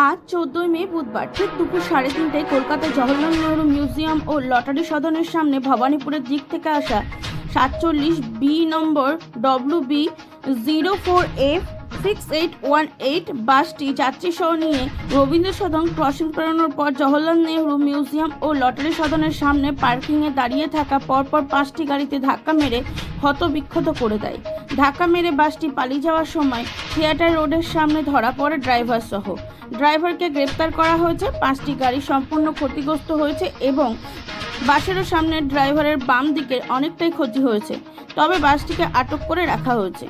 আজ 14 মে বুধবার ঠিক দুপুর 3:30টায় কলকাতার জওহরলাল নেহরু মিউজিয়াম ও লটারি সদনের সামনে ভবানীপুরের দিক থেকে আসা 47B নম্বর WB04F6818 বাসটি যাত্রীসহ নিয়ে রবীন্দ্র সদন ক্রসিং পেরোনোর পর জওহরলাল নেহরু মিউজিয়াম ও লটারি সদনের সামনে পার্কিংয়ে দাঁড়িয়ে থাকা পরপর 5টি গাড়িতে ধাক্কা মেরে ক্ষতবিক্ষত করে দেয়। ধাক্কা মেরে বাসটি পালিয়ে যাওয়ার সময় থিয়েটার রোডের সামনে ধরা পড়ে ড্রাইভার সহ। ড্রাইভারকে গ্রেপ্তার করা হয়েছে। 5টি গাড়ি সম্পূর্ণ ক্ষতিগ্রস্ত হয়েছে এবং বাসেরও সামনের ড্রাইভারের বাম দিকের অনেকটাই ক্ষতি হয়েছে, তবে বাসটিকে আটক করে রাখা হয়েছে।